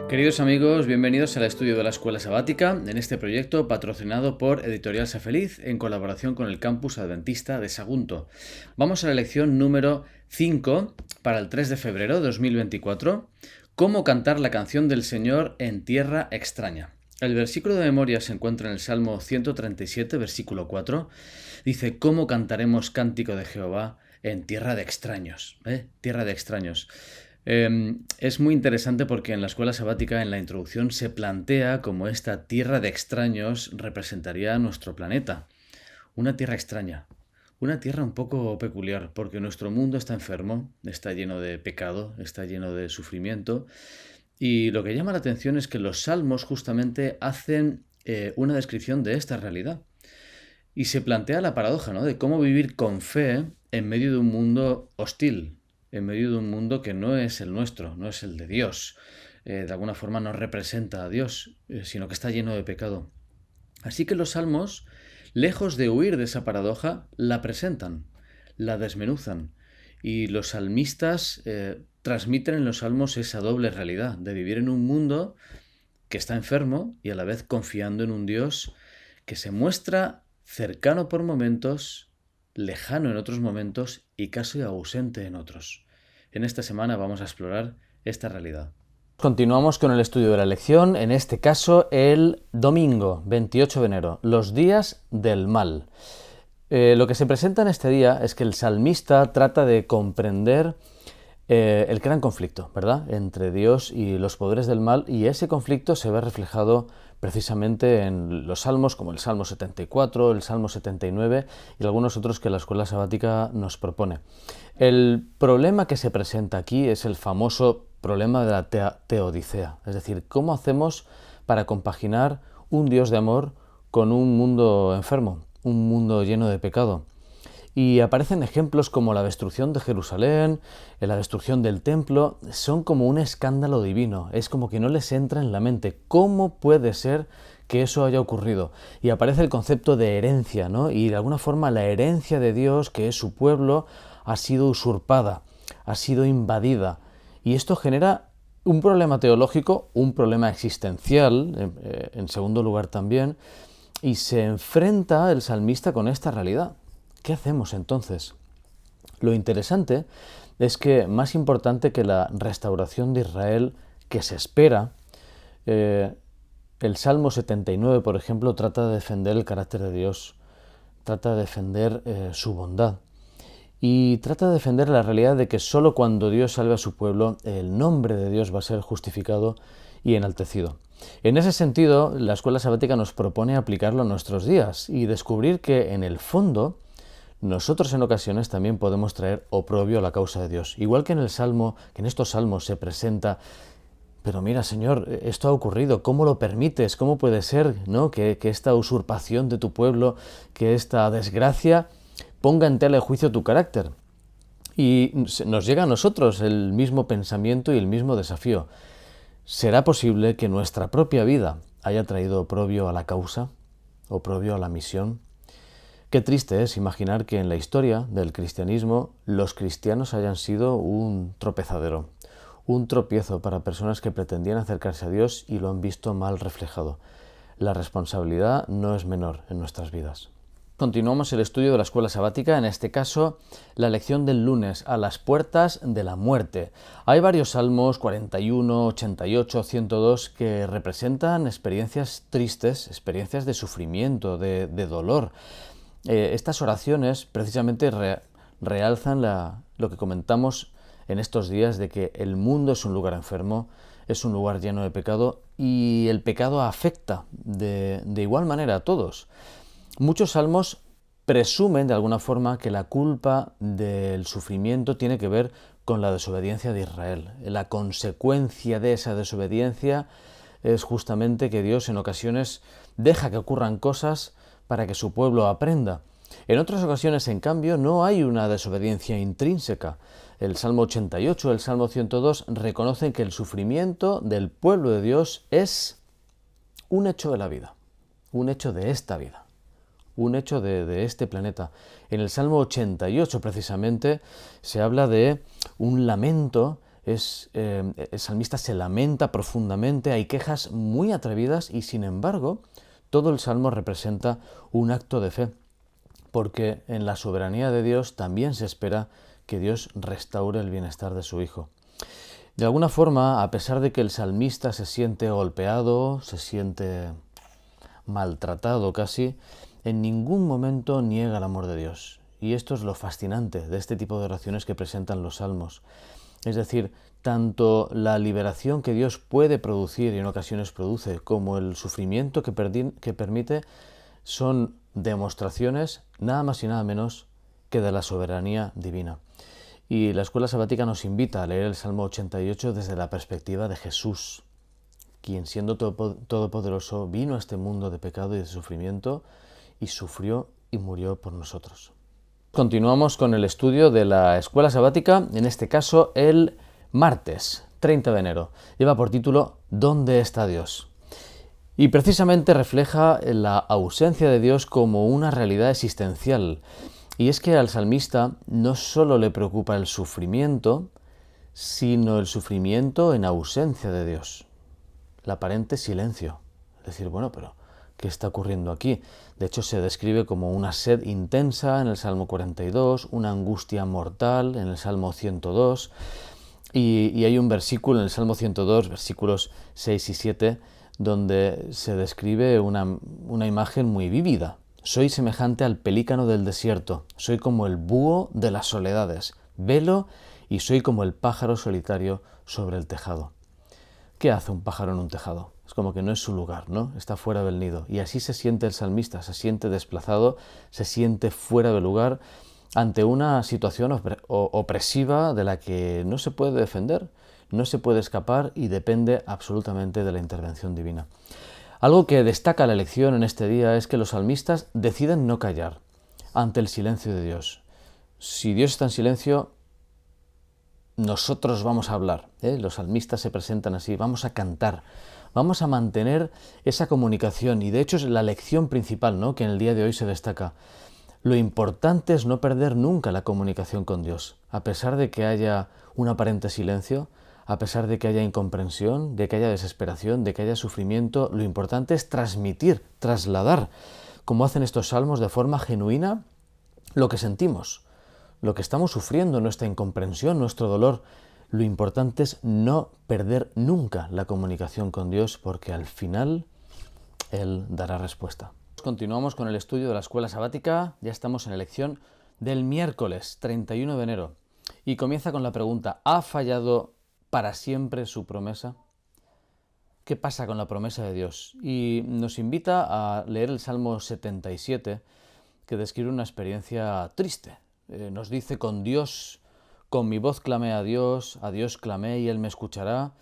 Queridos amigos, bienvenidos al estudio de la Escuela Sabática, en este proyecto patrocinado por Editorial Sé Feliz en colaboración con el Campus Adventista de Sagunto. Vamos a la lección número 5 para el 3 de febrero de 2024, Cómo cantar la canción del Señor en tierra extraña. El versículo de memoria se encuentra en el Salmo 137, versículo 4. Dice, ¿cómo cantaremos cántico de Jehová en tierra de extraños? Tierra de extraños. Es muy interesante porque en la escuela sabática, en la introducción, se plantea como esta tierra de extraños representaría nuestro planeta. Una tierra extraña, una tierra un poco peculiar, porque nuestro mundo está enfermo, está lleno de pecado, está lleno de sufrimiento. Y lo que llama la atención es que los salmos justamente hacen una descripción de esta realidad. Y se plantea la paradoja, ¿no?, de cómo vivir con fe en medio de un mundo hostil, en medio de un mundo que no es el nuestro, no es el de Dios. De alguna forma no representa a Dios, sino que está lleno de pecado. Así que los salmos, lejos de huir de esa paradoja, la presentan, la desmenuzan. Y los salmistas transmiten en los salmos esa doble realidad de vivir en un mundo que está enfermo y a la vez confiando en un Dios que se muestra cercano por momentos, lejano en otros momentos y casi ausente en otros. En esta semana vamos a explorar esta realidad. Continuamos con el estudio de la lección, en este caso el domingo 28 de enero, los días del mal. Lo que se presenta en este día es que el salmista trata de comprender el gran conflicto, ¿verdad?, entre Dios y los poderes del mal, y ese conflicto se ve reflejado precisamente en los salmos como el Salmo 74, el Salmo 79 y algunos otros que la escuela sabática nos propone. El problema que se presenta aquí es el famoso problema de la teodicea, es decir, ¿cómo hacemos para compaginar un Dios de amor con un mundo enfermo, un mundo lleno de pecado? Y aparecen ejemplos como la destrucción de Jerusalén, la destrucción del templo, son como un escándalo divino, es como que no les entra en la mente. ¿Cómo puede ser que eso haya ocurrido? Y aparece el concepto de herencia, ¿no? Y de alguna forma la herencia de Dios, que es su pueblo, ha sido usurpada, ha sido invadida. Y esto genera un problema teológico, un problema existencial, en segundo lugar también, y se enfrenta el salmista con esta realidad. ¿Qué hacemos entonces? Lo interesante es que, más importante que la restauración de Israel que se espera, el Salmo 79, por ejemplo, trata de defender el carácter de Dios, trata de defender su bondad y trata de defender la realidad de que solo cuando Dios salve a su pueblo, el nombre de Dios va a ser justificado y enaltecido. En ese sentido, la escuela sabática nos propone aplicarlo a nuestros días y descubrir que, en el fondo, nosotros en ocasiones también podemos traer oprobio a la causa de Dios. Igual que en estos salmos se presenta, pero mira, Señor, esto ha ocurrido, ¿cómo lo permites? ¿Cómo puede ser, ¿no?, que esta usurpación de tu pueblo, que esta desgracia ponga en tela de juicio tu carácter? Y nos llega a nosotros el mismo pensamiento y el mismo desafío. ¿Será posible que nuestra propia vida haya traído oprobio a la causa, oprobio a la misión? Qué triste es imaginar que en la historia del cristianismo los cristianos hayan sido un tropezadero, un tropiezo para personas que pretendían acercarse a Dios y lo han visto mal reflejado. La responsabilidad no es menor en nuestras vidas. Continuamos el estudio de la escuela sabática, en este caso la lección del lunes, a las puertas de la muerte. Hay varios salmos, 41, 88, 102, que representan experiencias tristes, experiencias de sufrimiento, de dolor. Estas oraciones precisamente realzan lo que comentamos en estos días de que el mundo es un lugar enfermo, es un lugar lleno de pecado y el pecado afecta de igual manera a todos. Muchos salmos presumen de alguna forma que la culpa del sufrimiento tiene que ver con la desobediencia de Israel. La consecuencia de esa desobediencia es justamente que Dios en ocasiones deja que ocurran cosas para que su pueblo aprenda. En otras ocasiones, en cambio, no hay una desobediencia intrínseca. El Salmo 88, el Salmo 102 reconocen que el sufrimiento del pueblo de Dios es un hecho de la vida, un hecho de esta vida, un hecho de este planeta. En el Salmo 88, precisamente, se habla de un lamento El salmista se lamenta profundamente, hay quejas muy atrevidas y sin embargo todo el salmo representa un acto de fe, porque en la soberanía de Dios también se espera que Dios restaure el bienestar de su Hijo. De alguna forma, a pesar de que el salmista se siente golpeado, se siente maltratado casi, en ningún momento niega el amor de Dios. Y esto es lo fascinante de este tipo de oraciones que presentan los salmos. Es decir, tanto la liberación que Dios puede producir y en ocasiones produce, como el sufrimiento que permite, son demostraciones nada más y nada menos que de la soberanía divina. Y la escuela sabática nos invita a leer el Salmo 88 desde la perspectiva de Jesús, quien siendo todopoderoso vino a este mundo de pecado y de sufrimiento y sufrió y murió por nosotros. Continuamos con el estudio de la escuela sabática, en este caso el martes 30 de enero. Lleva por título ¿Dónde está Dios? Y precisamente refleja la ausencia de Dios como una realidad existencial. Y es que al salmista no solo le preocupa el sufrimiento, sino el sufrimiento en ausencia de Dios. El aparente silencio. Es decir, bueno, pero ¿qué está ocurriendo aquí? De hecho, se describe como una sed intensa en el Salmo 42, una angustia mortal en el Salmo 102, y hay un versículo en el Salmo 102, versículos 6 y 7, donde se describe una imagen muy vívida. Soy semejante al pelícano del desierto, soy como el búho de las soledades, velo y soy como el pájaro solitario sobre el tejado. ¿Qué hace un pájaro en un tejado? Es como que no es su lugar, ¿no? Está fuera del nido. Y así se siente el salmista, se siente desplazado, se siente fuera de lugar ante una situación opresiva de la que no se puede defender, no se puede escapar y depende absolutamente de la intervención divina. Algo que destaca la lección en este día es que los salmistas deciden no callar ante el silencio de Dios. Si Dios está en silencio, nosotros vamos a hablar, Los salmistas se presentan así, vamos a cantar, vamos a mantener esa comunicación y de hecho es la lección principal, ¿no?, que en el día de hoy se destaca. Lo importante es no perder nunca la comunicación con Dios, a pesar de que haya un aparente silencio, a pesar de que haya incomprensión, de que haya desesperación, de que haya sufrimiento. Lo importante es transmitir, trasladar, como hacen estos salmos, de forma genuina lo que sentimos, lo que estamos sufriendo, nuestra incomprensión, nuestro dolor. Lo importante es no perder nunca la comunicación con Dios, porque al final Él dará respuesta. Continuamos con el estudio de la escuela sabática. Ya estamos en la lección del miércoles 31 de enero. Y comienza con la pregunta: ¿ha fallado para siempre su promesa? ¿Qué pasa con la promesa de Dios? Y nos invita a leer el Salmo 77, que describe una experiencia triste. Nos dice: con mi voz clamé a Dios clamé y Él me escuchará.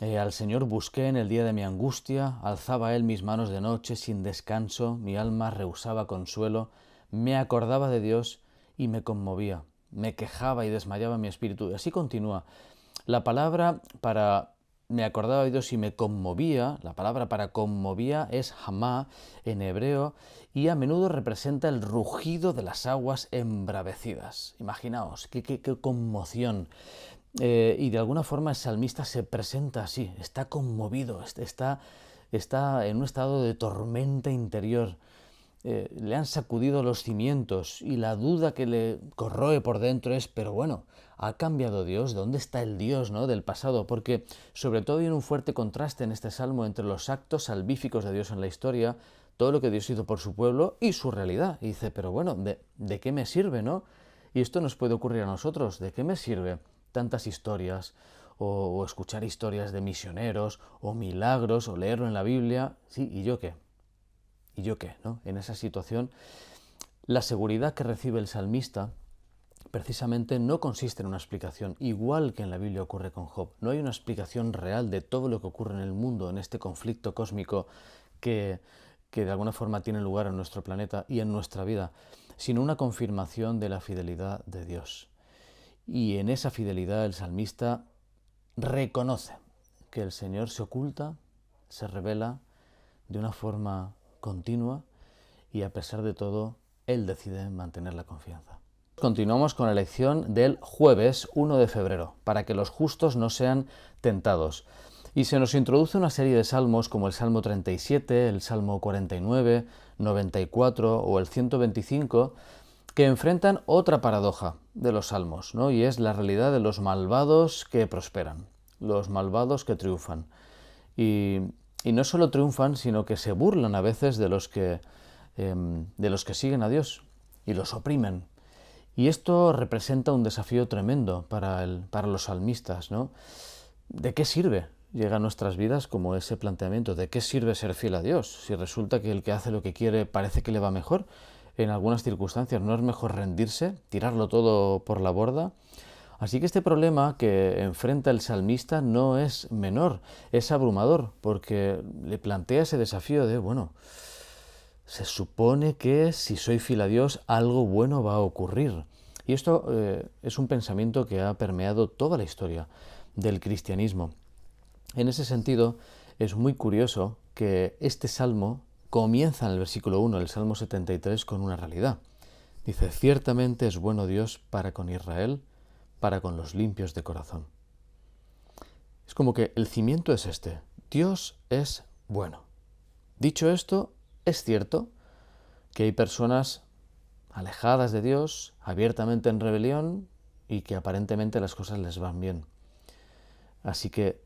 Al Señor busqué en el día de mi angustia, alzaba Él mis manos de noche sin descanso, mi alma rehusaba consuelo, me acordaba de Dios y me conmovía, me quejaba y desmayaba mi espíritu. Y así continúa. La palabra para me acordaba de Dios y me conmovía, la palabra para conmovía es hamá en hebreo y a menudo representa el rugido de las aguas embravecidas. Imaginaos, qué conmoción. Y de alguna forma el salmista se presenta así, está conmovido, está en un estado de tormenta interior. Le han sacudido los cimientos y la duda que le corroe por dentro es: pero bueno, ¿ha cambiado Dios? ¿Dónde está el Dios, ¿no?, del pasado? Porque sobre todo hay un fuerte contraste en este salmo entre los actos salvíficos de Dios en la historia, todo lo que Dios hizo por su pueblo y su realidad. Y dice: pero bueno, ¿de qué me sirve, no? Y esto nos puede ocurrir a nosotros. ¿De qué me sirve tantas historias o escuchar historias de misioneros o milagros o leerlo en la Biblia? Sí, ¿y yo qué? ¿Y yo qué, no? En esa situación, la seguridad que recibe el salmista precisamente no consiste en una explicación, igual que en la Biblia ocurre con Job. No hay una explicación real de todo lo que ocurre en el mundo, en este conflicto cósmico que de alguna forma tiene lugar en nuestro planeta y en nuestra vida, sino una confirmación de la fidelidad de Dios. Y en esa fidelidad el salmista reconoce que el Señor se oculta, se revela de una forma continua y a pesar de todo, Él decide mantener la confianza. Continuamos con la lección del jueves 1 de febrero, para que los justos no sean tentados. Y se nos introduce una serie de salmos como el Salmo 37, el Salmo 49, 94 o el 125, que enfrentan otra paradoja de los salmos, ¿no? Y es la realidad de los malvados que prosperan, los malvados que triunfan. Y no solo triunfan, sino que se burlan a veces de los que siguen a Dios y los oprimen. Y esto representa un desafío tremendo para los salmistas, ¿no? ¿De qué sirve? Llega a nuestras vidas como ese planteamiento. ¿De qué sirve ser fiel a Dios? Si resulta que el que hace lo que quiere parece que le va mejor en algunas circunstancias, ¿no es mejor rendirse, tirarlo todo por la borda? Así que este problema que enfrenta el salmista no es menor, es abrumador, porque le plantea ese desafío de, bueno, se supone que si soy fiel a Dios, algo bueno va a ocurrir. Y esto es un pensamiento que ha permeado toda la historia del cristianismo. En ese sentido, es muy curioso que este salmo comienza en el versículo 1, el Salmo 73, con una realidad. Dice, ciertamente es bueno Dios para con Israel, para con los limpios de corazón. Es como que el cimiento es este, Dios es bueno. Dicho esto, es cierto que hay personas alejadas de Dios, abiertamente en rebelión y que aparentemente las cosas les van bien. Así que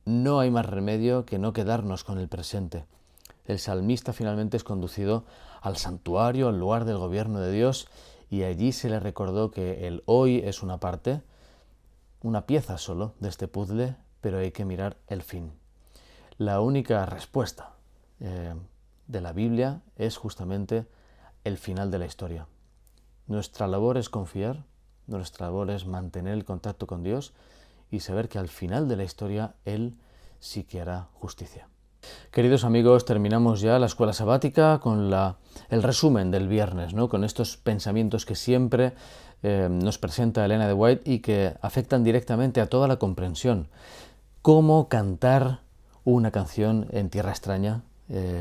no hay más remedio que no quedarnos con el presente. El salmista finalmente es conducido al santuario, al lugar del gobierno de Dios, y allí se le recordó que el hoy es una parte, una pieza solo de este puzzle, pero hay que mirar el fin. La única respuesta de la Biblia es justamente el final de la historia. Nuestra labor es confiar, nuestra labor es mantener el contacto con Dios y saber que al final de la historia Él sí que hará justicia. Queridos amigos, terminamos ya la escuela sabática con el resumen del viernes, ¿no? Con estos pensamientos que siempre nos presenta Elena de White y que afectan directamente a toda la comprensión. Cómo cantar una canción en tierra extraña,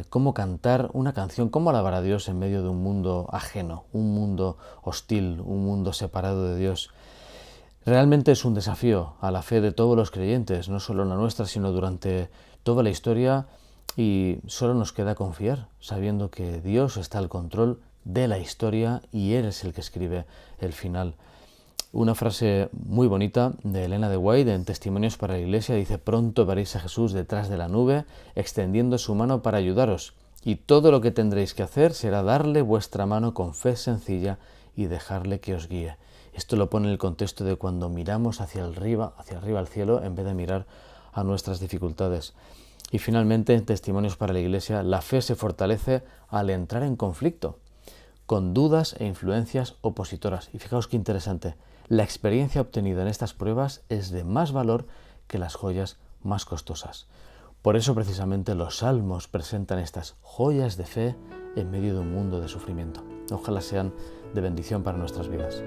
cómo cantar una canción, cómo alabar a Dios en medio de un mundo ajeno, un mundo hostil, un mundo separado de Dios. Realmente es un desafío a la fe de todos los creyentes, no solo la nuestra, sino durante toda la historia, y solo nos queda confiar, sabiendo que Dios está al control de la historia y Él es el que escribe el final. Una frase muy bonita de Elena de White en Testimonios para la Iglesia dice: pronto veréis a Jesús detrás de la nube, extendiendo su mano para ayudaros, y todo lo que tendréis que hacer será darle vuestra mano con fe sencilla y dejarle que os guíe. Esto lo pone en el contexto de cuando miramos hacia arriba al cielo, en vez de mirar a nuestras dificultades. Y finalmente, en Testimonios para la Iglesia, la fe se fortalece al entrar en conflicto con dudas e influencias opositoras. Y fijaos qué interesante, la experiencia obtenida en estas pruebas es de más valor que las joyas más costosas. Por eso precisamente los salmos presentan estas joyas de fe en medio de un mundo de sufrimiento. Ojalá sean de bendición para nuestras vidas.